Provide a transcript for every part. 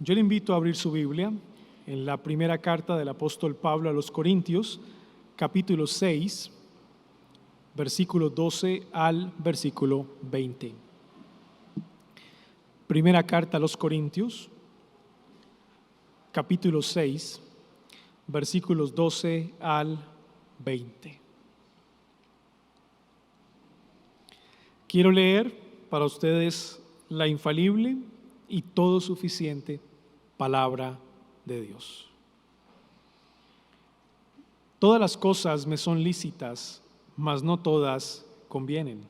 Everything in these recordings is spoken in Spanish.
Yo le invito a abrir su Biblia en la primera carta del apóstol Pablo a los Corintios, capítulo 6, versículo 12 al versículo 20. Primera carta a los Corintios, capítulo 6, versículos 12 al 20. Quiero leer para ustedes la infalible y todo suficiente palabra de Dios. Todas las cosas me son lícitas, mas no todas convienen.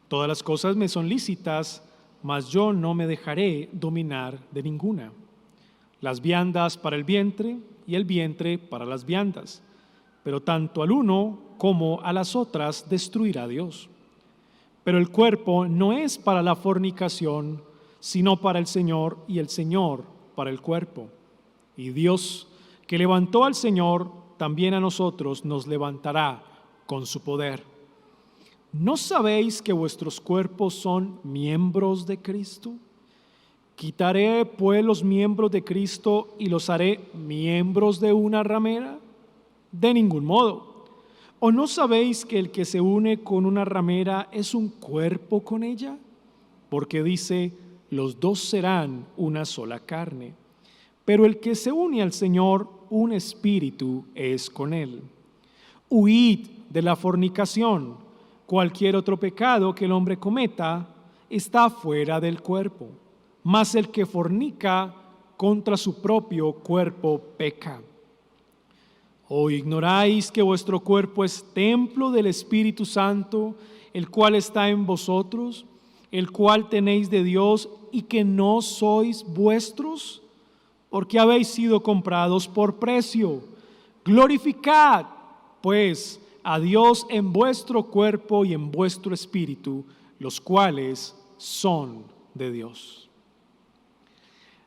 Todas las cosas me son lícitas, mas yo no me dejaré dominar de ninguna. Las viandas para el vientre y el vientre para las viandas, pero tanto al uno como a las otras destruirá Dios. Pero el cuerpo no es para la fornicación, sino para el Señor, y el Señor para el cuerpo. Y Dios, que levantó al Señor, también a nosotros nos levantará con su poder. ¿No sabéis que vuestros cuerpos son miembros de Cristo? ¿Quitaré pues los miembros de Cristo y los haré miembros de una ramera? De ningún modo. ¿O no sabéis que el que se une con una ramera es un cuerpo con ella? Porque dice, los dos serán una sola carne. Pero el que se une al Señor, un espíritu es con él. Huid de la fornicación. Cualquier otro pecado que el hombre cometa está fuera del cuerpo. Mas el que fornica contra su propio cuerpo peca. ¿O ignoráis que vuestro cuerpo es templo del Espíritu Santo, el cual está en vosotros, el cual tenéis de Dios y que no sois vuestros? Porque habéis sido comprados por precio. Glorificad, pues, a Dios en vuestro cuerpo y en vuestro espíritu, los cuales son de Dios.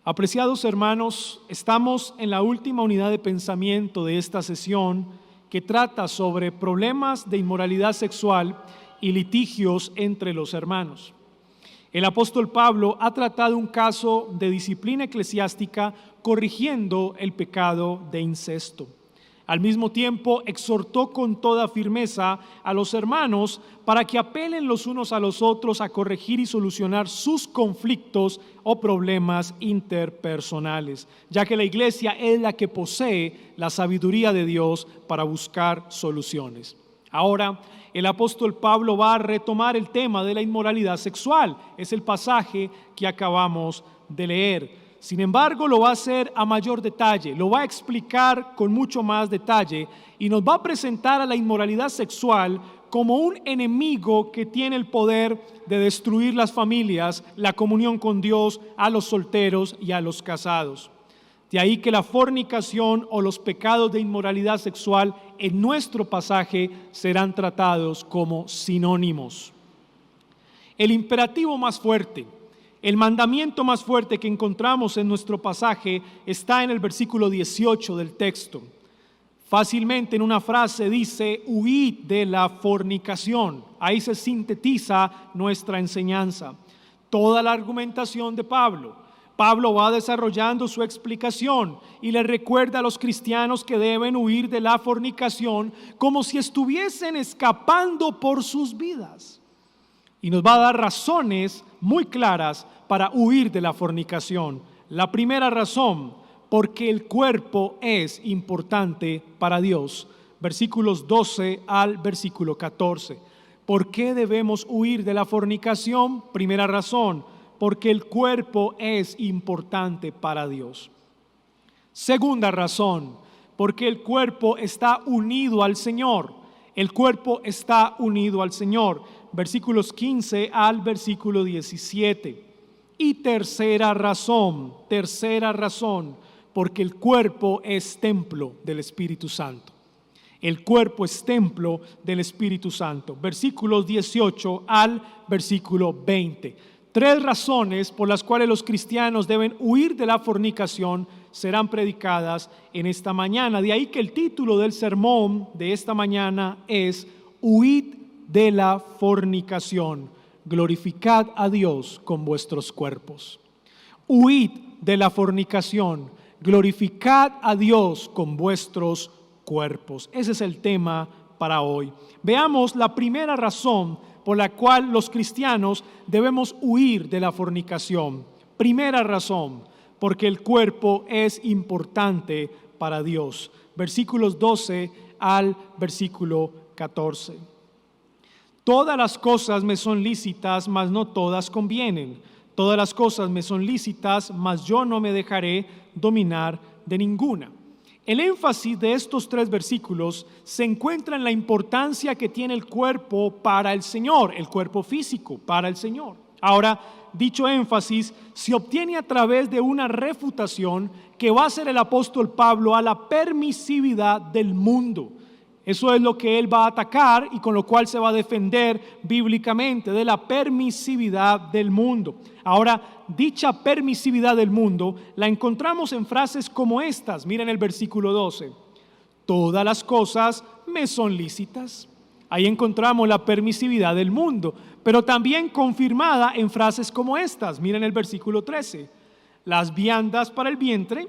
Apreciados hermanos, estamos en la última unidad de pensamiento de esta sesión que trata sobre problemas de inmoralidad sexual y litigios entre los hermanos. El apóstol Pablo ha tratado un caso de disciplina eclesiástica corrigiendo el pecado de incesto. Al mismo tiempo, exhortó con toda firmeza a los hermanos para que apelen los unos a los otros a corregir y solucionar sus conflictos o problemas interpersonales, ya que la iglesia es la que posee la sabiduría de Dios para buscar soluciones. Ahora, el apóstol Pablo va a retomar el tema de la inmoralidad sexual. Es el pasaje que acabamos de leer. Sin embargo, lo va a hacer a mayor detalle, lo va a explicar con mucho más detalle y nos va a presentar a la inmoralidad sexual como un enemigo que tiene el poder de destruir las familias, la comunión con Dios, a los solteros y a los casados. De ahí que la fornicación o los pecados de inmoralidad sexual en nuestro pasaje serán tratados como sinónimos. El imperativo más fuerte, el mandamiento más fuerte que encontramos en nuestro pasaje está en el versículo 18 del texto. Fácilmente en una frase dice, huid de la fornicación. Ahí se sintetiza nuestra enseñanza. Toda la argumentación de Pablo va desarrollando su explicación y le recuerda a los cristianos que deben huir de la fornicación como si estuviesen escapando por sus vidas. Y nos va a dar razones muy claras para huir de la fornicación. La primera razón, porque el cuerpo es importante para Dios. Versículos 12 al versículo 14. ¿Por qué debemos huir de la fornicación? Primera razón, porque el cuerpo es importante para Dios. Segunda razón, porque el cuerpo está unido al Señor. El cuerpo está unido al Señor. Versículos 15 al versículo 17. Y tercera razón, porque el cuerpo es templo del Espíritu Santo. El cuerpo es templo del Espíritu Santo. Versículos 18 al versículo 20. Tres razones por las cuales los cristianos deben huir de la fornicación serán predicadas en esta mañana. De ahí que el título del sermón de esta mañana es Huid de la fornicación. Glorificad a Dios con vuestros cuerpos. Huid de la fornicación. Glorificad a Dios con vuestros cuerpos. Ese es el tema para hoy. Veamos la primera razón por la cual los cristianos debemos huir de la fornicación. Primera razón, porque el cuerpo es importante para Dios. Versículos 12 al versículo 14. Todas las cosas me son lícitas, mas no todas convienen. Todas las cosas me son lícitas, mas yo no me dejaré dominar de ninguna. El énfasis de estos 3 versículos se encuentra en la importancia que tiene el cuerpo para el Señor, el cuerpo físico para el Señor. Ahora, dicho énfasis se obtiene a través de una refutación que va a hacer el apóstol Pablo a la permisividad del mundo. Eso es lo que él va a atacar y con lo cual se va a defender bíblicamente de la permisividad del mundo. Ahora, dicha permisividad del mundo la encontramos en frases como estas. Miren el versículo 12. Todas las cosas me son lícitas. Ahí encontramos la permisividad del mundo, pero también confirmada en frases como estas. Miren el versículo 13. Las viandas para el vientre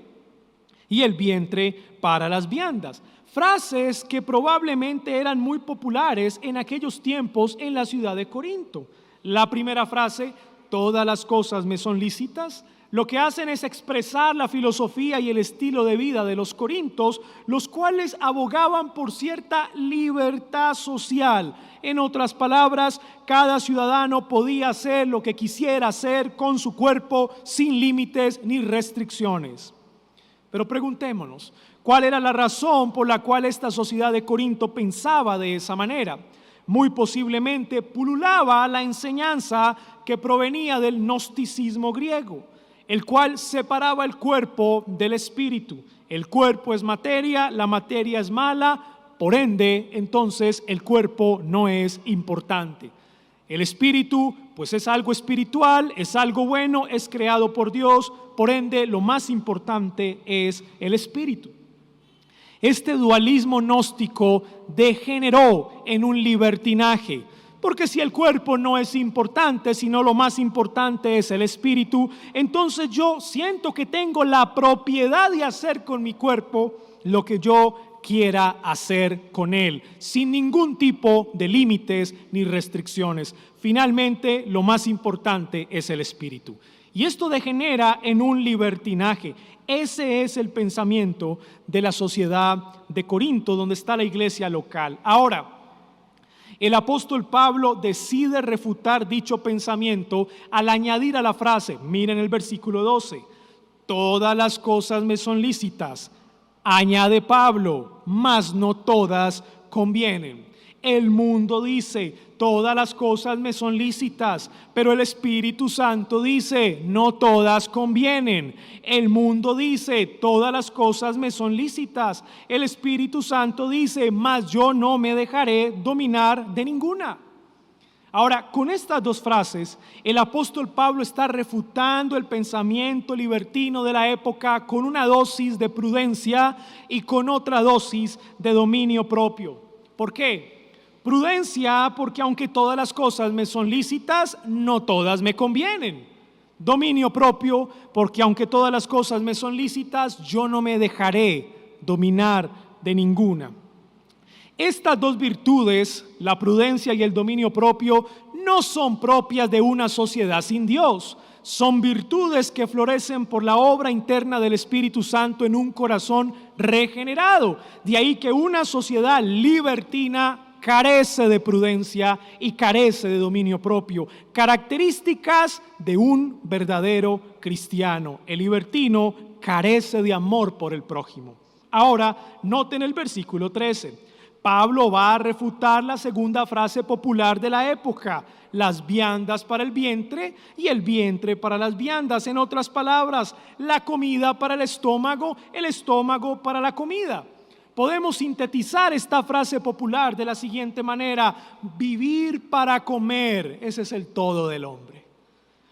y el vientre para las viandas. Frases que probablemente eran muy populares en aquellos tiempos en la ciudad de Corinto. La primera frase, todas las cosas me son lícitas, lo que hacen es expresar la filosofía y el estilo de vida de los corintios, los cuales abogaban por cierta libertad social. En otras palabras, cada ciudadano podía hacer lo que quisiera hacer con su cuerpo sin límites ni restricciones. Pero preguntémonos, ¿cuál era la razón por la cual esta sociedad de Corinto pensaba de esa manera? Muy posiblemente pululaba la enseñanza que provenía del gnosticismo griego, el cual separaba el cuerpo del espíritu. El cuerpo es materia, la materia es mala, por ende, entonces el cuerpo no es importante. El espíritu, pues es algo espiritual, es algo bueno, es creado por Dios, por ende, lo más importante es el espíritu. Este dualismo gnóstico degeneró en un libertinaje, porque si el cuerpo no es importante, sino lo más importante es el espíritu, entonces yo siento que tengo la propiedad de hacer con mi cuerpo lo que yo quiera hacer con él, sin ningún tipo de límites ni restricciones. Finalmente, lo más importante es el espíritu. Y esto degenera en un libertinaje. Ese es el pensamiento de la sociedad de Corinto, donde está la iglesia local. Ahora, el apóstol Pablo decide refutar dicho pensamiento al añadir a la frase, miren el versículo 12, todas las cosas me son lícitas, añade Pablo, mas no todas convienen. El mundo dice, todas las cosas me son lícitas, pero el Espíritu Santo dice, no todas convienen. El mundo dice, todas las cosas me son lícitas. El Espíritu Santo dice, mas yo no me dejaré dominar de ninguna. Ahora, con estas 2 frases, el apóstol Pablo está refutando el pensamiento libertino de la época con una dosis de prudencia y con otra dosis de dominio propio. ¿Por qué? Prudencia, porque aunque todas las cosas me son lícitas, no todas me convienen. Dominio propio, porque aunque todas las cosas me son lícitas, yo no me dejaré dominar de ninguna. Estas 2 virtudes, la prudencia y el dominio propio, no son propias de una sociedad sin Dios. Son virtudes que florecen por la obra interna del Espíritu Santo en un corazón regenerado. De ahí que una sociedad libertina carece de prudencia y carece de dominio propio, características de un verdadero cristiano. El libertino carece de amor por el prójimo. Ahora, noten el versículo 13. Pablo va a refutar la segunda frase popular de la época, las viandas para el vientre y el vientre para las viandas. En otras palabras, la comida para el estómago para la comida. Podemos sintetizar esta frase popular de la siguiente manera: vivir para comer, ese es el todo del hombre.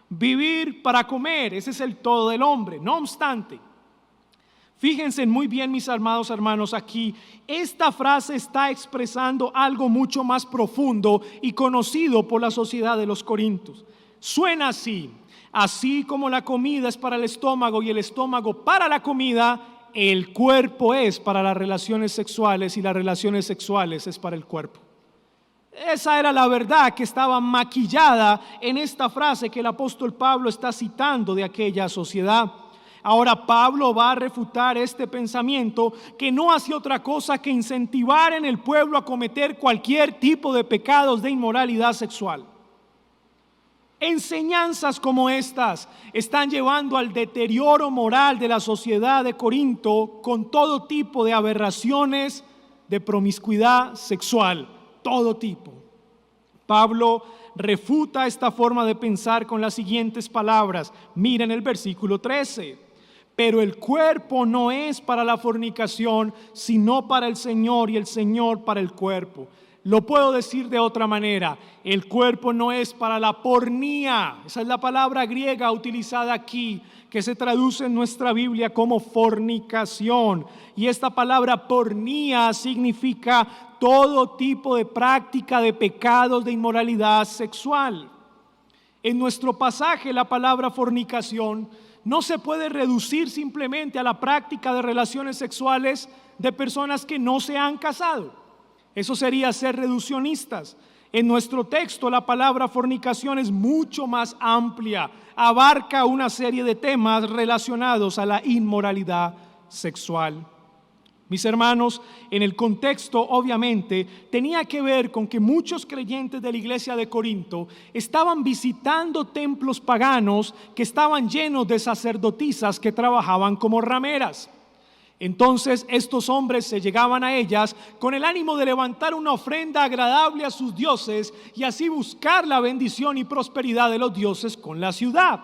Vivir para comer, ese es el todo del hombre. No obstante, fíjense muy bien, mis amados hermanos, aquí esta frase está expresando algo mucho más profundo y conocido por la sociedad de los Corintios. Suena así: Así como la comida es para el estómago y el estómago para la comida, el cuerpo es para las relaciones sexuales y las relaciones sexuales es para el cuerpo. Esa era la verdad que estaba maquillada en esta frase que el apóstol Pablo está citando de aquella sociedad. Ahora Pablo va a refutar este pensamiento que no hace otra cosa que incentivar en el pueblo a cometer cualquier tipo de pecados de inmoralidad sexual. Enseñanzas como estas están llevando al deterioro moral de la sociedad de Corinto con todo tipo de aberraciones de promiscuidad sexual, todo tipo. Pablo refuta esta forma de pensar con las siguientes palabras. Miren el versículo 13. Pero el cuerpo no es para la fornicación, sino para el Señor, y el Señor para el cuerpo. Lo puedo decir de otra manera: el cuerpo no es para la pornía. Esa es la palabra griega utilizada aquí, que se traduce en nuestra Biblia como fornicación. Y esta palabra pornía significa todo tipo de práctica de pecados de inmoralidad sexual. En nuestro pasaje, la palabra fornicación no se puede reducir simplemente a la práctica de relaciones sexuales de personas que no se han casado. Eso sería ser reduccionistas. En nuestro texto, la palabra fornicación es mucho más amplia, abarca una serie de temas relacionados a la inmoralidad sexual. Mis hermanos, en el contexto obviamente tenía que ver con que muchos creyentes de la iglesia de Corinto estaban visitando templos paganos que estaban llenos de sacerdotisas que trabajaban como rameras. Entonces estos hombres se llegaban a ellas con el ánimo de levantar una ofrenda agradable a sus dioses y así buscar la bendición y prosperidad de los dioses con la ciudad.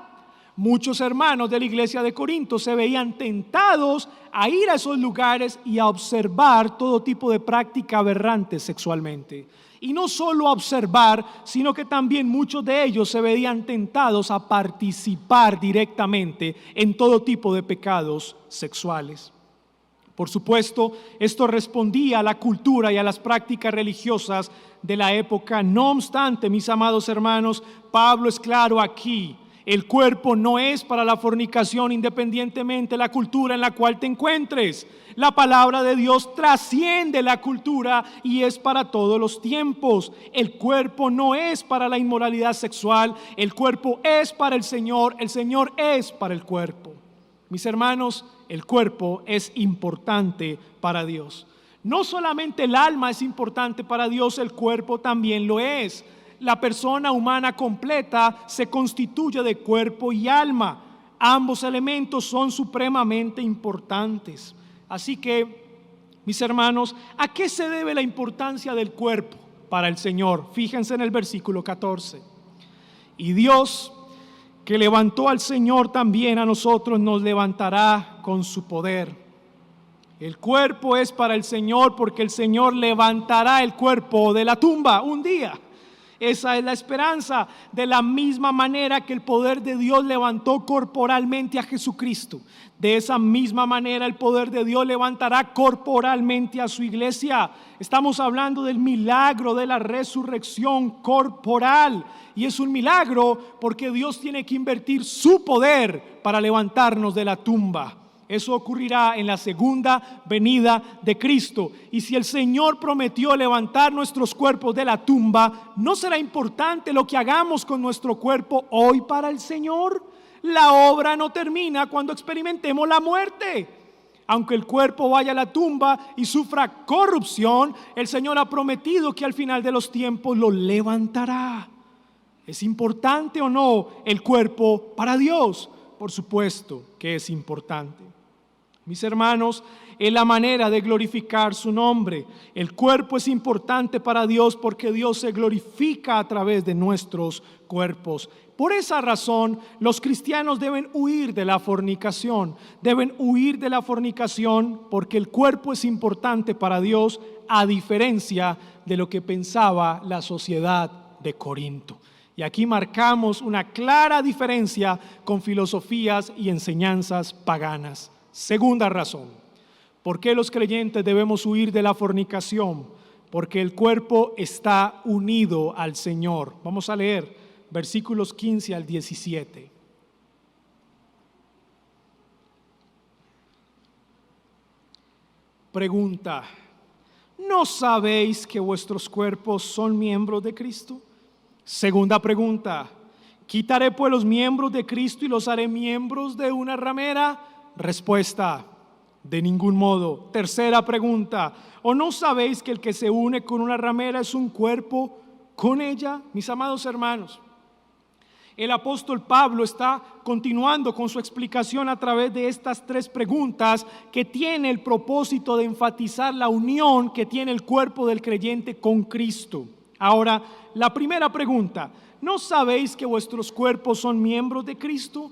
Muchos hermanos de la iglesia de Corinto se veían tentados a ir a esos lugares y a observar todo tipo de práctica aberrante sexualmente. Y no solo a observar, sino que también muchos de ellos se veían tentados a participar directamente en todo tipo de pecados sexuales. Por supuesto, esto respondía a la cultura y a las prácticas religiosas de la época. No obstante, mis amados hermanos, Pablo es claro aquí. El cuerpo no es para la fornicación independientemente de la cultura en la cual te encuentres. La palabra de Dios trasciende la cultura y es para todos los tiempos. El cuerpo no es para la inmoralidad sexual, el cuerpo es para el Señor es para el cuerpo. Mis hermanos, el cuerpo es importante para Dios. No solamente el alma es importante para Dios, el cuerpo también lo es. La persona humana completa se constituye de cuerpo y alma. Ambos elementos son supremamente importantes. Así que, mis hermanos, ¿a qué se debe la importancia del cuerpo para el Señor? Fíjense en el versículo 14. Y Dios, que levantó al Señor, también a nosotros nos levantará con su poder. El cuerpo es para el Señor porque el Señor levantará el cuerpo de la tumba un día. Esa es la esperanza, de la misma manera que el poder de Dios levantó corporalmente a Jesucristo. De esa misma manera el poder de Dios levantará corporalmente a su iglesia. Estamos hablando del milagro de la resurrección corporal. Y es un milagro porque Dios tiene que invertir su poder para levantarnos de la tumba. Eso ocurrirá en la segunda venida de Cristo. Y si el Señor prometió levantar nuestros cuerpos de la tumba, ¿no será importante lo que hagamos con nuestro cuerpo hoy para el Señor? La obra no termina cuando experimentemos la muerte. Aunque el cuerpo vaya a la tumba y sufra corrupción, el Señor ha prometido que al final de los tiempos lo levantará. ¿Es importante o no el cuerpo para Dios? Por supuesto que es importante. Mis hermanos, es la manera de glorificar su nombre. El cuerpo es importante para Dios porque Dios se glorifica a través de nuestros cuerpos. Por esa razón, los cristianos deben huir de la fornicación. Deben huir de la fornicación porque el cuerpo es importante para Dios, a diferencia de lo que pensaba la sociedad de Corinto. Y aquí marcamos una clara diferencia con filosofías y enseñanzas paganas. Segunda razón, ¿por qué los creyentes debemos huir de la fornicación? Porque el cuerpo está unido al Señor. Vamos a leer versículos 15 al 17. Pregunta: ¿no sabéis que vuestros cuerpos son miembros de Cristo? Segunda pregunta: ¿quitaré pues los miembros de Cristo y los haré miembros de una ramera? Respuesta: de ningún modo. Tercera pregunta: ¿o no sabéis que el que se une con una ramera es un cuerpo con ella? Mis amados hermanos, el apóstol Pablo está continuando con su explicación a través de estas tres preguntas que tiene el propósito de enfatizar la unión que tiene el cuerpo del creyente con Cristo. Ahora, la primera pregunta: ¿no sabéis que vuestros cuerpos son miembros de Cristo?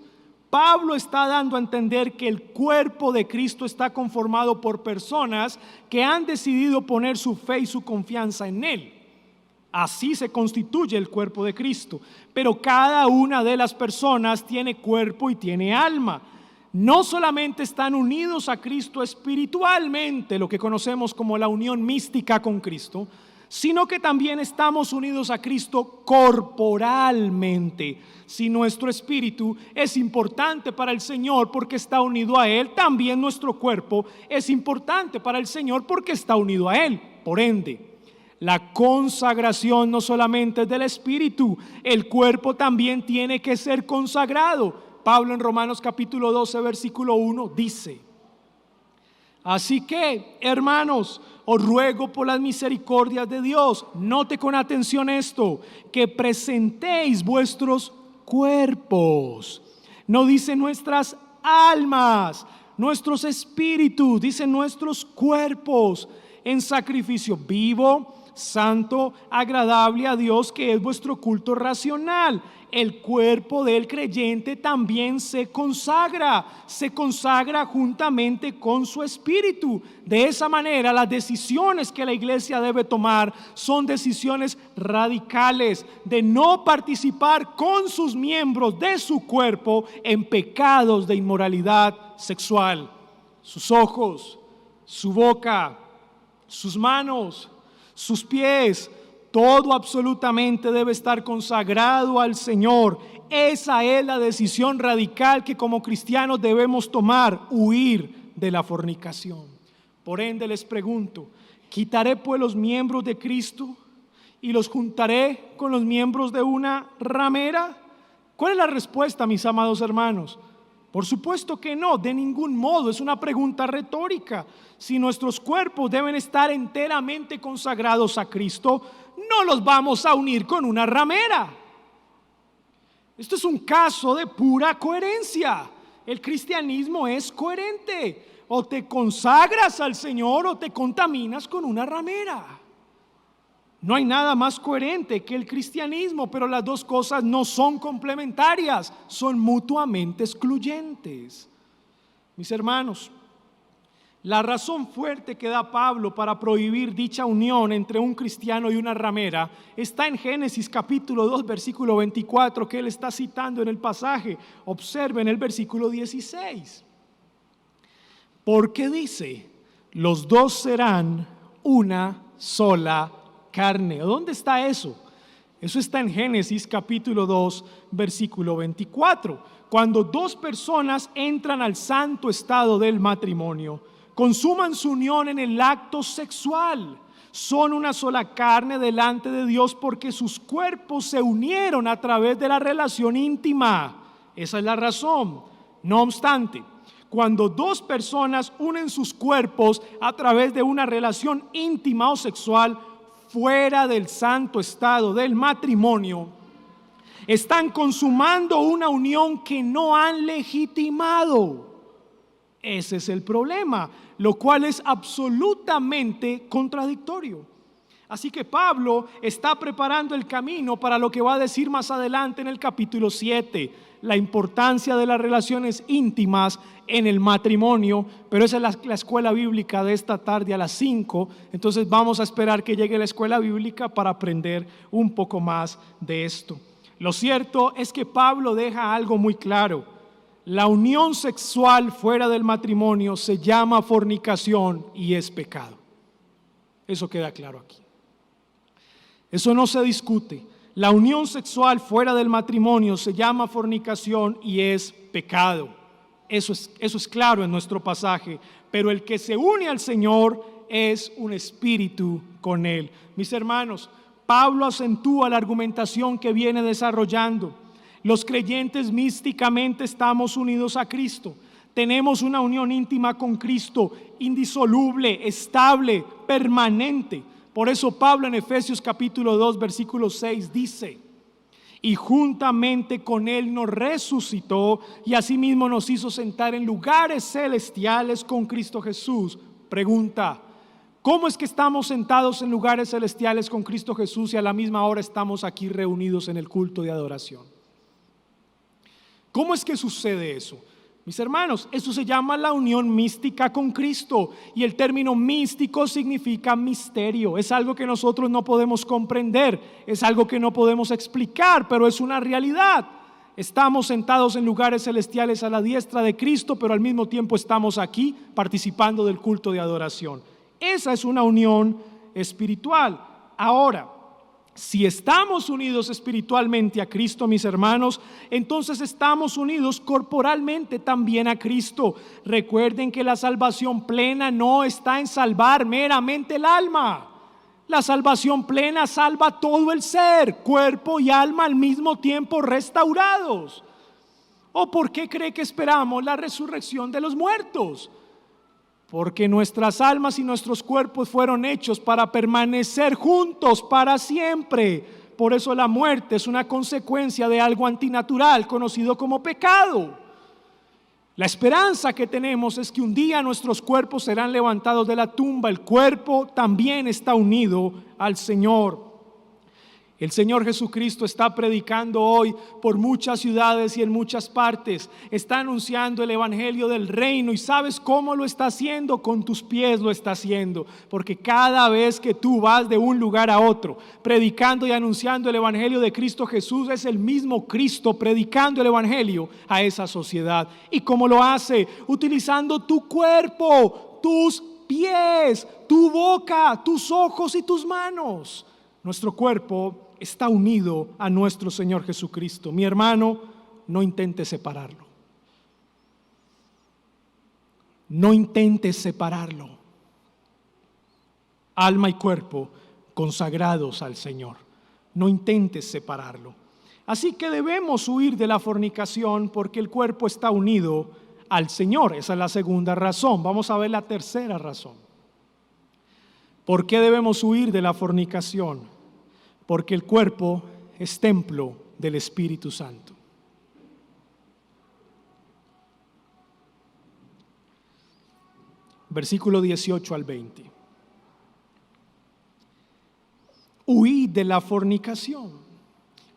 Pablo está dando a entender que el cuerpo de Cristo está conformado por personas que han decidido poner su fe y su confianza en Él. Así se constituye el cuerpo de Cristo. Pero cada una de las personas tiene cuerpo y tiene alma. No solamente están unidos a Cristo espiritualmente, lo que conocemos como la unión mística con Cristo, sino que también estamos unidos a Cristo corporalmente. Si nuestro espíritu es importante para el Señor porque está unido a Él, también nuestro cuerpo es importante para el Señor porque está unido a Él. Por ende, la consagración no solamente es del espíritu, el cuerpo también tiene que ser consagrado. Pablo en Romanos capítulo 12 versículo 1 dice: así que, hermanos, os ruego por las misericordias de Dios, note con atención esto, que presentéis vuestros cuerpos. No dice nuestras almas, nuestros espíritus, dice nuestros cuerpos, en sacrificio vivo, santo, agradable a Dios, que es vuestro culto racional. El cuerpo del creyente también se consagra juntamente con su espíritu. De esa manera, las decisiones que la iglesia debe tomar son decisiones radicales de no participar con sus miembros de su cuerpo en pecados de inmoralidad sexual. Sus ojos, su boca, sus manos, sus pies, todo absolutamente debe estar consagrado al Señor. Esa es la decisión radical que como cristianos debemos tomar: huir de la fornicación. Por ende les pregunto: ¿quitaré pues los miembros de Cristo y los juntaré con los miembros de una ramera? ¿Cuál es la respuesta, mis amados hermanos? Por supuesto que no, de ningún modo. Es una pregunta retórica. Si nuestros cuerpos deben estar enteramente consagrados a Cristo, no los vamos a unir con una ramera. Esto es un caso de pura coherencia. El cristianismo es coherente. O te consagras al Señor o te contaminas con una ramera. No hay nada más coherente que el cristianismo, pero las dos cosas no son complementarias, son mutuamente excluyentes. Mis hermanos, la razón fuerte que da Pablo para prohibir dicha unión entre un cristiano y una ramera está en Génesis capítulo 2 versículo 24, que él está citando en el pasaje. Observen el versículo 16. Porque dice: los dos serán una sola carne. ¿Dónde está eso? Eso está en Génesis capítulo 2 versículo 24. Cuando dos personas entran al santo estado del matrimonio, consuman su unión en el acto sexual, son una sola carne delante de Dios porque sus cuerpos se unieron a través de la relación íntima. Esa es la razón. No obstante, cuando dos personas unen sus cuerpos a través de una relación íntima o sexual fuera del santo estado del matrimonio, están consumando una unión que no han legitimado. Ese es el problema, lo cual es absolutamente contradictorio. Así que Pablo está preparando el camino para lo que va a decir más adelante en el capítulo 7, la importancia de las relaciones íntimas en el matrimonio. Pero esa es la escuela bíblica de esta tarde a las 5, entonces vamos a esperar que llegue la escuela bíblica para aprender un poco más de esto. Lo cierto es que Pablo deja algo muy claro: la unión sexual fuera del matrimonio se llama fornicación y es pecado. Eso queda claro aquí. Eso no se discute. La unión sexual fuera del matrimonio se llama fornicación y es pecado. Eso es claro en nuestro pasaje. Pero el que se une al Señor es un espíritu con Él. Mis hermanos, Pablo acentúa la argumentación que viene desarrollando. Los creyentes místicamente estamos unidos a Cristo. Tenemos una unión íntima con Cristo, indisoluble, estable, permanente. Por eso Pablo en Efesios capítulo 2, versículo 6 dice: y juntamente con Él nos resucitó y asimismo nos hizo sentar en lugares celestiales con Cristo Jesús. Pregunta: ¿cómo es que estamos sentados en lugares celestiales con Cristo Jesús y a la misma hora estamos aquí reunidos en el culto de adoración? ¿Cómo es que sucede eso? Mis hermanos, eso se llama la unión mística con Cristo, y el término místico significa misterio. Es algo que nosotros no podemos comprender, es algo que no podemos explicar, pero es una realidad. Estamos sentados en lugares celestiales a la diestra de Cristo, pero al mismo tiempo estamos aquí participando del culto de adoración. Esa es una unión espiritual. Ahora, si estamos unidos espiritualmente a Cristo, mis hermanos, entonces estamos unidos corporalmente también a Cristo. Recuerden que la salvación plena no está en salvar meramente el alma. La salvación plena salva todo el ser, cuerpo y alma al mismo tiempo restaurados. ¿O por qué cree que esperamos la resurrección de los muertos? Porque nuestras almas y nuestros cuerpos fueron hechos para permanecer juntos para siempre. Por eso la muerte es una consecuencia de algo antinatural conocido como pecado. La esperanza que tenemos es que un día nuestros cuerpos serán levantados de la tumba. El cuerpo también está unido al Señor. El Señor Jesucristo está predicando hoy por muchas ciudades y en muchas partes. Está anunciando el evangelio del reino. ¿Y sabes cómo lo está haciendo? Con tus pies lo está haciendo. Porque cada vez que tú vas de un lugar a otro, predicando y anunciando el evangelio de Cristo Jesús, es el mismo Cristo predicando el evangelio a esa sociedad. ¿Y cómo lo hace? Utilizando tu cuerpo, tus pies, tu boca, tus ojos y tus manos. Nuestro cuerpo está unido a nuestro Señor Jesucristo. Mi hermano, no intentes separarlo. No intentes separarlo. Alma y cuerpo consagrados al Señor. No intentes separarlo. Así que debemos huir de la fornicación porque el cuerpo está unido al Señor. Esa es la segunda razón. Vamos a ver la tercera razón. ¿Por qué debemos huir de la fornicación? Porque el cuerpo es templo del Espíritu Santo. Versículo 18 al 20. Huid de la fornicación.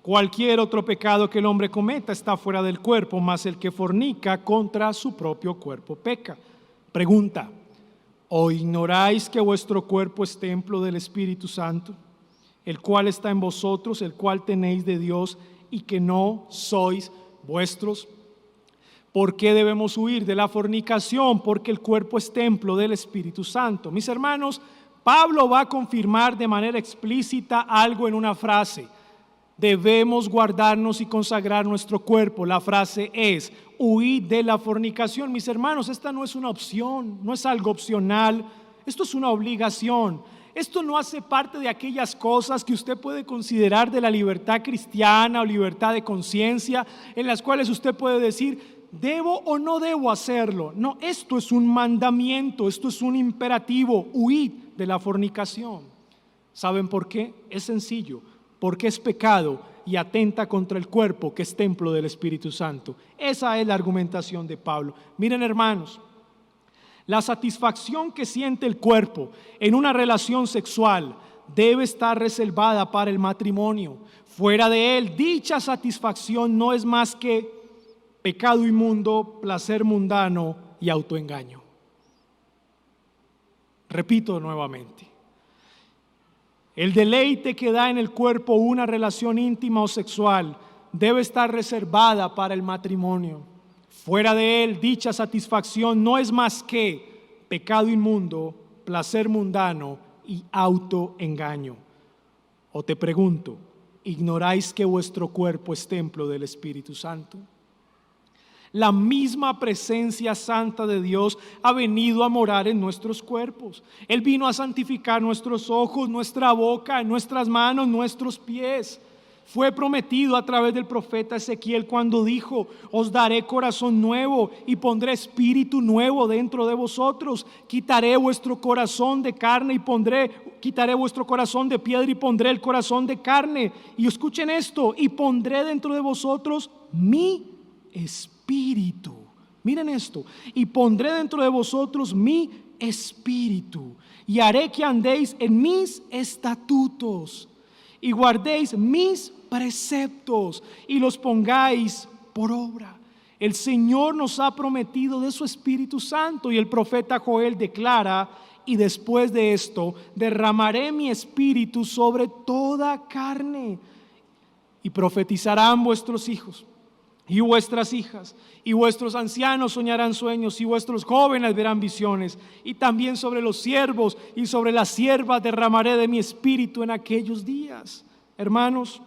Cualquier otro pecado que el hombre cometa está fuera del cuerpo, mas el que fornica contra su propio cuerpo peca. Pregunta: ¿o ignoráis que vuestro cuerpo es templo del Espíritu Santo, el cual está en vosotros, el cual tenéis de Dios, y que no sois vuestros? ¿Por qué debemos huir de la fornicación? Porque el cuerpo es templo del Espíritu Santo. Mis hermanos, Pablo va a confirmar de manera explícita algo en una frase: debemos guardarnos y consagrar nuestro cuerpo. La frase es: huid de la fornicación. Mis hermanos, esta no es una opción, no es algo opcional, esto es una obligación. Esto no hace parte de aquellas cosas que usted puede considerar de la libertad cristiana o libertad de conciencia, en las cuales usted puede decir: ¿debo o no debo hacerlo? No, esto es un mandamiento, esto es un imperativo: huid de la fornicación. ¿Saben por qué? Es sencillo: porque es pecado y atenta contra el cuerpo, que es templo del Espíritu Santo. Esa es la argumentación de Pablo. Miren, hermanos, la satisfacción que siente el cuerpo en una relación sexual debe estar reservada para el matrimonio. Fuera de él, dicha satisfacción no es más que pecado inmundo, placer mundano y autoengaño. Repito nuevamente: el deleite que da en el cuerpo una relación íntima o sexual debe estar reservada para el matrimonio. Fuera de él, dicha satisfacción no es más que pecado inmundo, placer mundano y autoengaño. O te pregunto: ¿ignoráis que vuestro cuerpo es templo del Espíritu Santo? La misma presencia santa de Dios ha venido a morar en nuestros cuerpos. Él vino a santificar nuestros ojos, nuestra boca, nuestras manos, nuestros pies. Fue prometido a través del profeta Ezequiel cuando dijo: os daré corazón nuevo y pondré espíritu nuevo dentro de vosotros. Quitaré vuestro corazón de carne quitaré vuestro corazón de piedra y pondré el corazón de carne. Y escuchen esto: y pondré dentro de vosotros mi espíritu. Miren esto: y pondré dentro de vosotros mi espíritu, y haré que andéis en mis estatutos, y guardéis mis preceptos, y los pongáis por obra. El Señor nos ha prometido de su Espíritu Santo, y el profeta Joel declara: y después de esto derramaré mi espíritu sobre toda carne, y profetizarán vuestros hijos y vuestras hijas, y vuestros ancianos soñarán sueños, y vuestros jóvenes verán visiones, y también sobre los siervos y sobre las siervas derramaré de mi espíritu en aquellos días. Hermanos,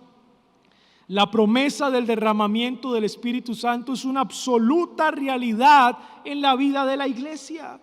la promesa del derramamiento del Espíritu Santo es una absoluta realidad en la vida de la iglesia.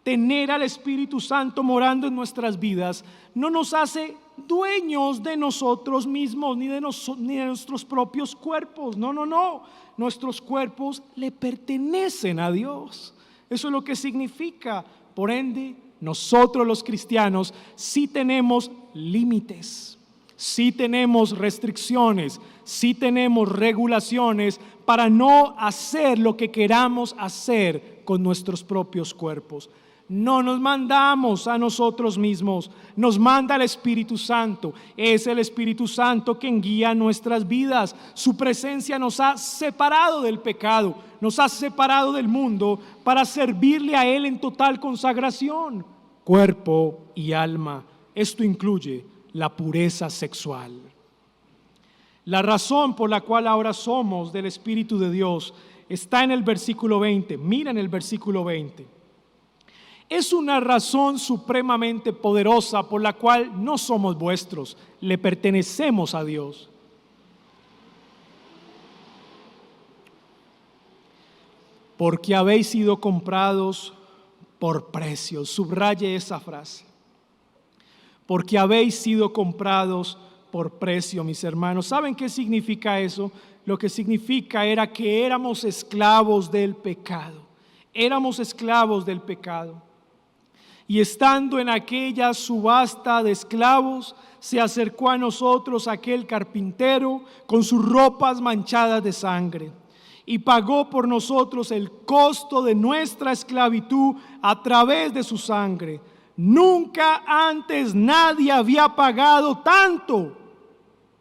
Tener al Espíritu Santo morando en nuestras vidas no nos hace dueños de nosotros mismos ni de nuestros propios cuerpos. No. Nuestros cuerpos le pertenecen a Dios. Eso es lo que significa. Por ende, nosotros los cristianos sí tenemos límites, sí tenemos restricciones, sí tenemos regulaciones para no hacer lo que queramos hacer con nuestros propios cuerpos. No nos mandamos a nosotros mismos, nos manda el Espíritu Santo. Es el Espíritu Santo quien guía nuestras vidas. Su presencia nos ha separado del pecado, nos ha separado del mundo para servirle a Él en total consagración, cuerpo y alma. Esto incluye la pureza sexual. La razón por la cual ahora somos del Espíritu de Dios está en el versículo 20. Miren el versículo 20. Es una razón supremamente poderosa por la cual no somos vuestros, le pertenecemos a Dios. Porque habéis sido comprados por precio. Subraye esa frase. Porque habéis sido comprados por precio, mis hermanos. ¿Saben qué significa eso? Lo que significa era que éramos esclavos del pecado. Éramos esclavos del pecado. Y estando en aquella subasta de esclavos, se acercó a nosotros aquel carpintero con sus ropas manchadas de sangre, y pagó por nosotros el costo de nuestra esclavitud a través de su sangre. Nunca antes nadie había pagado tanto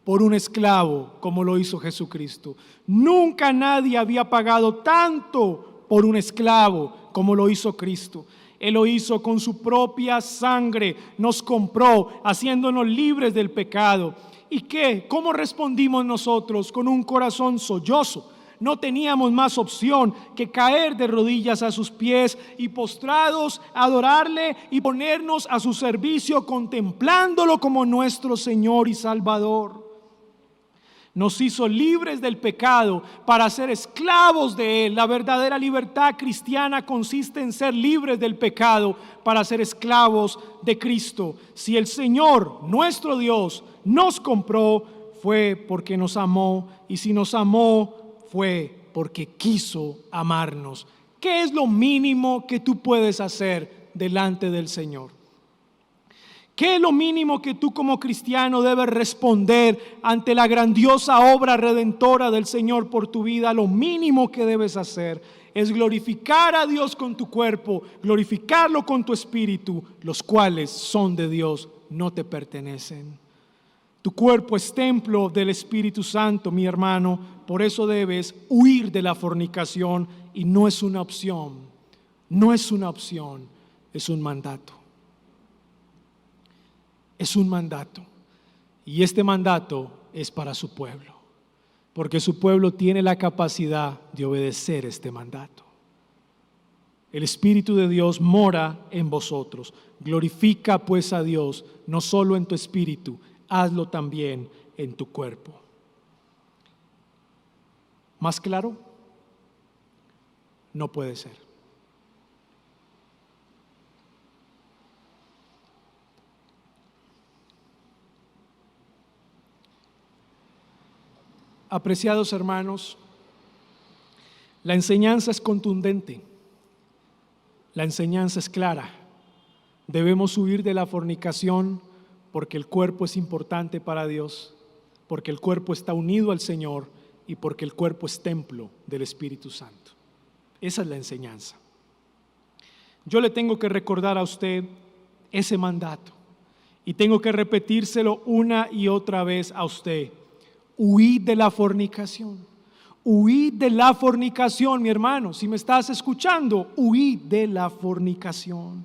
por un esclavo como lo hizo Jesucristo. Nunca nadie había pagado tanto por un esclavo como lo hizo Cristo. Él lo hizo con su propia sangre, nos compró, haciéndonos libres del pecado. ¿Y qué? ¿Cómo respondimos nosotros? Con un corazón sollozo. No teníamos más opción que caer de rodillas a sus pies y postrados adorarle y ponernos a su servicio, contemplándolo como nuestro Señor y Salvador. Nos hizo libres del pecado para ser esclavos de Él. La verdadera libertad cristiana consiste en ser libres del pecado para ser esclavos de Cristo. Si el Señor, nuestro Dios, nos compró, fue porque nos amó, y si nos amó, fue porque quiso amarnos. ¿Qué es lo mínimo que tú puedes hacer delante del Señor? ¿Qué es lo mínimo que tú como cristiano debes responder ante la grandiosa obra redentora del Señor por tu vida? Lo mínimo que debes hacer es glorificar a Dios con tu cuerpo, glorificarlo con tu espíritu, los cuales son de Dios, no te pertenecen. Tu cuerpo es templo del Espíritu Santo, mi hermano, por eso debes huir de la fornicación, y no es una opción, no es una opción, es un mandato. Es un mandato, y este mandato es para su pueblo, porque su pueblo tiene la capacidad de obedecer este mandato. El Espíritu de Dios mora en vosotros. Glorifica pues a Dios, no solo en tu espíritu, hazlo también en tu cuerpo. ¿Más claro? no puede ser. Apreciados hermanos, la enseñanza es contundente, la enseñanza es clara. Debemos huir de la fornicación porque el cuerpo es importante para Dios, porque el cuerpo está unido al Señor y porque el cuerpo es templo del Espíritu Santo. Esa es la enseñanza. Yo le tengo que recordar a usted ese mandato y tengo que repetírselo una y otra vez a usted. Huid de la fornicación. Huid de la fornicación, mi hermano. Si me estás escuchando, huid de la fornicación.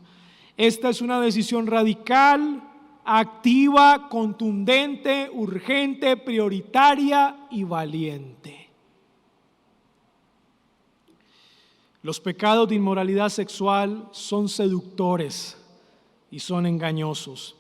Esta es una decisión radical, activa, contundente, urgente, prioritaria y valiente. Los pecados de inmoralidad sexual son seductores y son engañosos.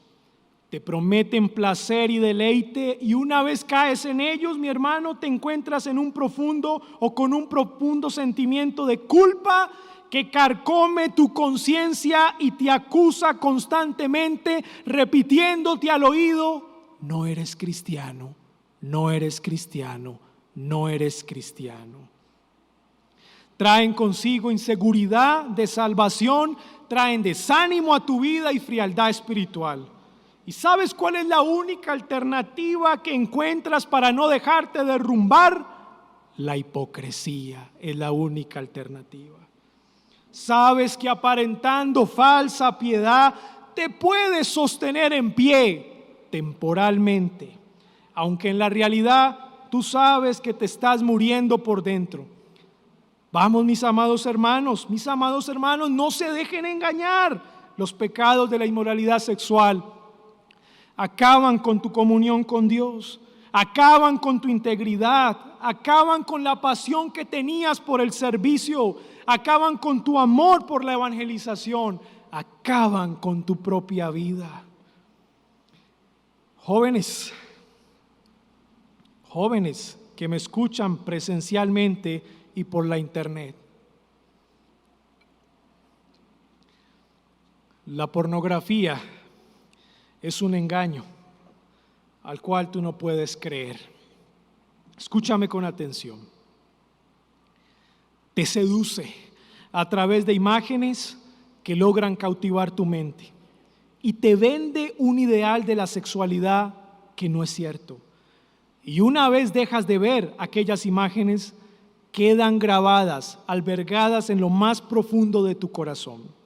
Te prometen placer y deleite y una vez caes en ellos, mi hermano, te encuentras en un profundo o con un profundo sentimiento de culpa que carcome tu conciencia y te acusa constantemente, repitiéndote al oído: no eres cristiano, no eres cristiano, no eres cristiano. Traen consigo inseguridad de salvación, traen desánimo a tu vida y frialdad espiritual. ¿Y sabes cuál es la única alternativa que encuentras para no dejarte derrumbar? La hipocresía es la única alternativa. Sabes que aparentando falsa piedad te puedes sostener en pie temporalmente, aunque en la realidad tú sabes que te estás muriendo por dentro. Vamos, mis amados hermanos, no se dejen engañar. Los pecados de la inmoralidad sexual acaban con tu comunión con Dios, acaban con tu integridad, acaban con la pasión que tenías por el servicio, acaban con tu amor por la evangelización, acaban con tu propia vida. Jóvenes que me escuchan presencialmente y por la internet, la pornografía es un engaño al cual tú no puedes creer. Escúchame con atención. Te seduce a través de imágenes que logran cautivar tu mente y te vende un ideal de la sexualidad que no es cierto. Y una vez dejas de ver aquellas imágenes, quedan grabadas, albergadas en lo más profundo de tu corazón.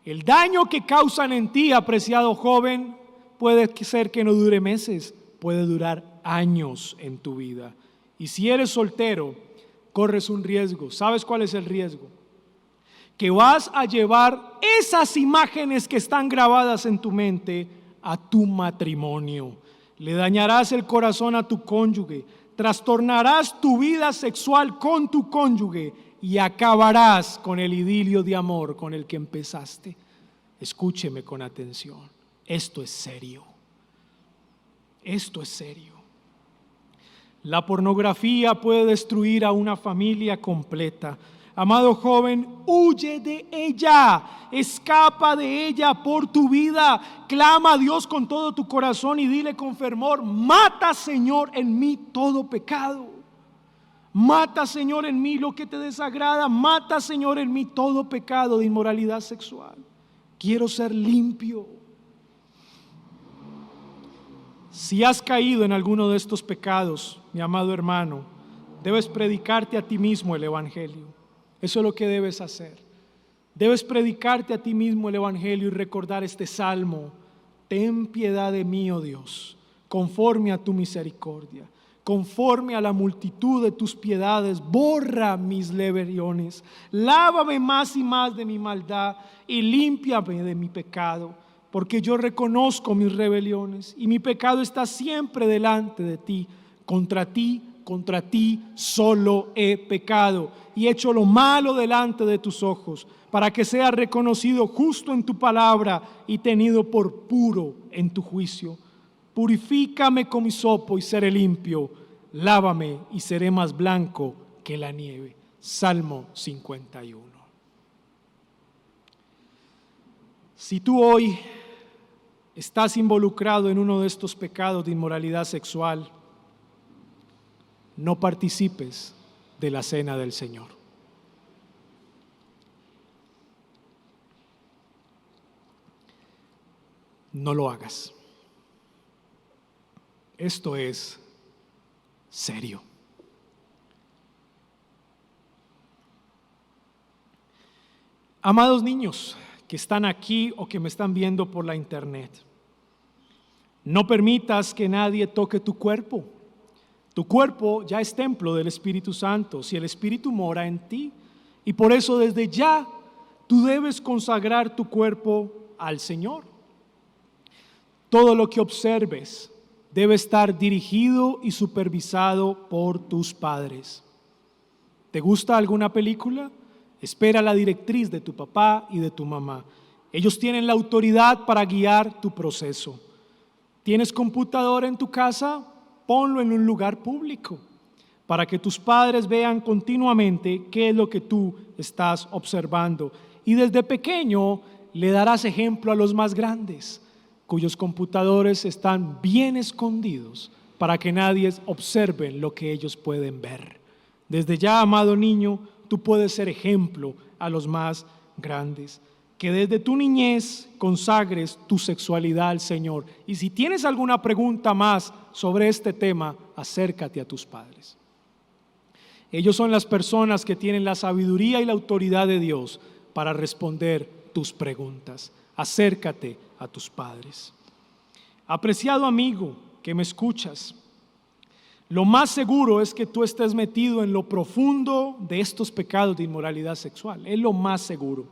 El daño que causan en ti, apreciado joven, puede ser que no dure meses, puede durar años en tu vida. Y si eres soltero, corres un riesgo. ¿Sabes cuál es el riesgo? Que vas a llevar esas imágenes que están grabadas en tu mente a tu matrimonio. Le dañarás el corazón a tu cónyuge, trastornarás tu vida sexual con tu cónyuge y acabarás con el idilio de amor con el que empezaste. Escúcheme con atención. Esto es serio. Esto es serio. La pornografía puede destruir a una familia completa. Amado joven, huye de ella, escapa de ella por tu vida, clama a Dios con todo tu corazón y dile con fervor: mata, Señor, en mí todo pecado. Mata, Señor, en mí lo que te desagrada. Mata, Señor, en mí todo pecado de inmoralidad sexual. Quiero ser limpio. Si has caído en alguno de estos pecados, mi amado hermano, debes predicarte a ti mismo el Evangelio. Eso es lo que debes hacer. Debes predicarte a ti mismo el Evangelio y recordar este salmo: ten piedad de mí, oh Dios, conforme a tu misericordia. Conforme a la multitud de tus piedades, borra mis rebeliones, lávame más y más de mi maldad y límpiame de mi pecado, porque yo reconozco mis rebeliones y mi pecado está siempre delante de ti. Contra ti solo he pecado y hecho lo malo delante de tus ojos, para que sea reconocido justo en tu palabra y tenido por puro en tu juicio. Purifícame con hisopo y seré limpio, lávame y seré más blanco que la nieve. Salmo 51. Si tú hoy estás involucrado en uno de estos pecados de inmoralidad sexual, no participes de la cena del Señor. No lo hagas. Esto es serio. Amados niños que están aquí o que me están viendo por la internet, no permitas que nadie toque tu cuerpo. Tu cuerpo ya es templo del Espíritu Santo, si el Espíritu mora en ti. Y por eso desde ya tú debes consagrar tu cuerpo al Señor. Todo lo que observes debe estar dirigido y supervisado por tus padres. ¿Te gusta alguna película? Espera la directriz de tu papá y de tu mamá. Ellos tienen la autoridad para guiar tu proceso. ¿Tienes computadora en tu casa? Ponlo en un lugar público para que tus padres vean continuamente qué es lo que tú estás observando. Y desde pequeño le darás ejemplo a los más grandes, cuyos computadores están bien escondidos para que nadie observe lo que ellos pueden ver. Desde ya, amado niño, tú puedes ser ejemplo a los más grandes. Que desde tu niñez consagres tu sexualidad al Señor. Y si tienes alguna pregunta más sobre este tema, acércate a tus padres. Ellos son las personas que tienen la sabiduría y la autoridad de Dios para responder tus preguntas. Acércate a tus padres. Apreciado amigo que me escuchas, lo más seguro es que tú estés metido en lo profundo de estos pecados de inmoralidad sexual. Es lo más seguro.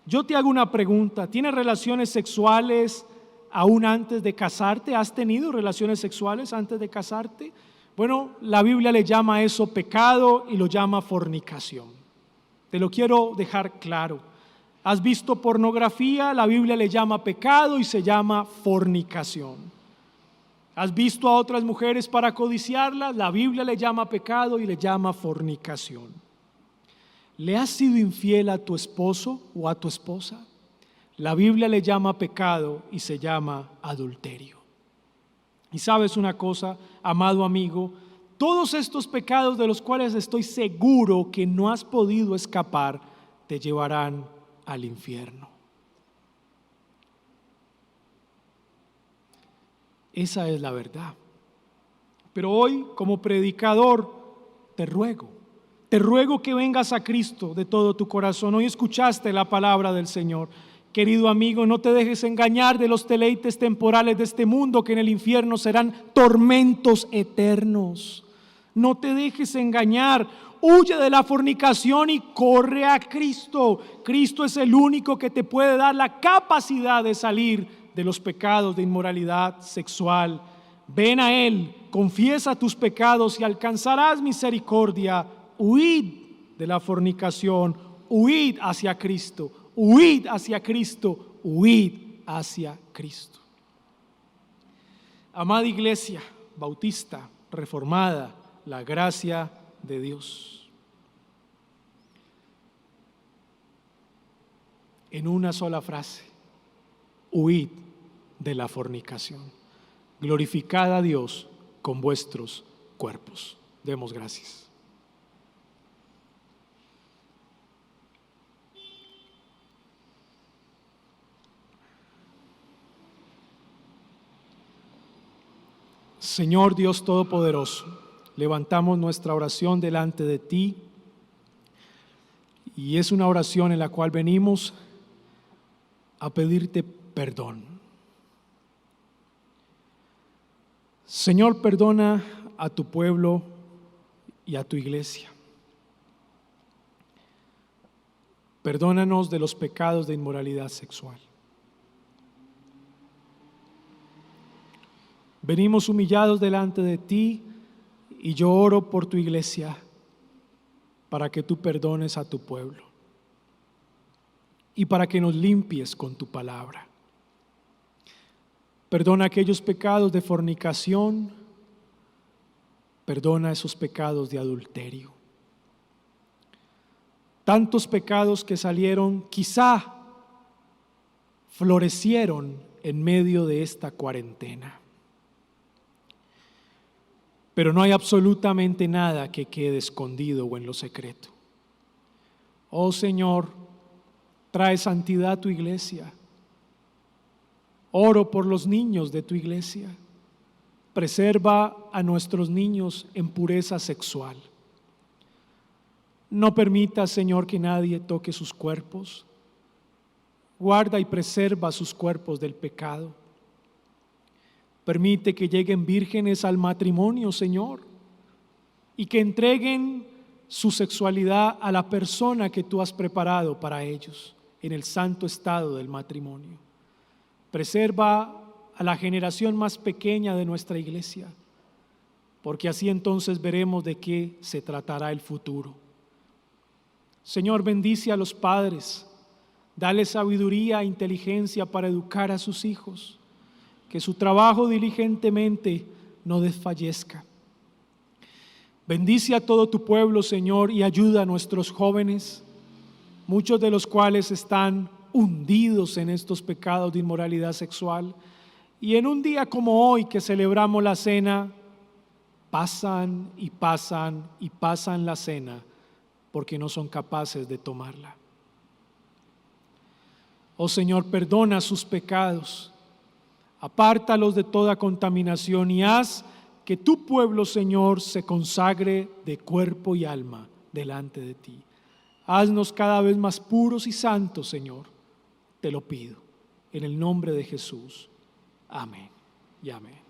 Yo te hago una pregunta. ¿Tienes relaciones sexuales aún antes de casarte? ¿Has tenido relaciones sexuales antes de casarte? Bueno, la Biblia le llama a eso pecado y lo llama fornicación. Te lo quiero dejar claro. ¿Has visto pornografía? La Biblia le llama pecado y se llama fornicación. ¿Has visto a otras mujeres para codiciarlas? La Biblia le llama pecado y le llama fornicación. ¿Le has sido infiel a tu esposo o a tu esposa? La Biblia le llama pecado y se llama adulterio. Y sabes una cosa, amado amigo, todos estos pecados de los cuales estoy seguro que no has podido escapar, te llevarán al infierno. Esa es la verdad. Pero hoy, como predicador, te ruego que vengas a Cristo de todo tu corazón. Hoy escuchaste la palabra del Señor. Querido amigo, no te dejes engañar de los deleites temporales de este mundo, que en el infierno serán tormentos eternos. No te dejes engañar. Huye de la fornicación y corre a Cristo. Cristo es el único que te puede dar la capacidad de salir de los pecados de inmoralidad sexual. Ven a Él, confiesa tus pecados y alcanzarás misericordia. Huid de la fornicación, huid hacia Cristo, huid hacia Cristo, huid hacia Cristo. Amada iglesia bautista, reformada, la gracia de Dios. En una sola frase, huid de la fornicación. Glorificad a Dios con vuestros cuerpos. Demos gracias. Señor Dios Todopoderoso, levantamos nuestra oración delante de ti y es una oración en la cual venimos a pedirte perdón. Señor, perdona a tu pueblo y a tu iglesia. Perdónanos de los pecados de inmoralidad sexual. Venimos humillados delante de ti y yo oro por tu iglesia para que tú perdones a tu pueblo y para que nos limpies con tu palabra. Perdona aquellos pecados de fornicación, perdona esos pecados de adulterio. Tantos pecados que salieron, quizá florecieron en medio de esta cuarentena. Pero no hay absolutamente nada que quede escondido o en lo secreto. Oh Señor, trae santidad a tu iglesia. Oro por los niños de tu iglesia. Preserva a nuestros niños en pureza sexual. No permita, Señor, que nadie toque sus cuerpos. Guarda y preserva sus cuerpos del pecado. Permite que lleguen vírgenes al matrimonio, Señor, y que entreguen su sexualidad a la persona que tú has preparado para ellos en el santo estado del matrimonio. Preserva a la generación más pequeña de nuestra iglesia, porque así entonces veremos de qué se tratará el futuro. Señor, bendice a los padres, dale sabiduría e inteligencia para educar a sus hijos, que su trabajo diligentemente no desfallezca. Bendice a todo tu pueblo, Señor, y ayuda a nuestros jóvenes, muchos de los cuales están hundidos en estos pecados de inmoralidad sexual, y en un día como hoy que celebramos la cena, pasan y pasan y pasan la cena porque no son capaces de tomarla. Oh Señor, perdona sus pecados, apártalos de toda contaminación y haz que tu pueblo, Señor, se consagre de cuerpo y alma delante de ti. Haznos cada vez más puros y santos, Señor, te lo pido, en el nombre de Jesús. Amén y amén.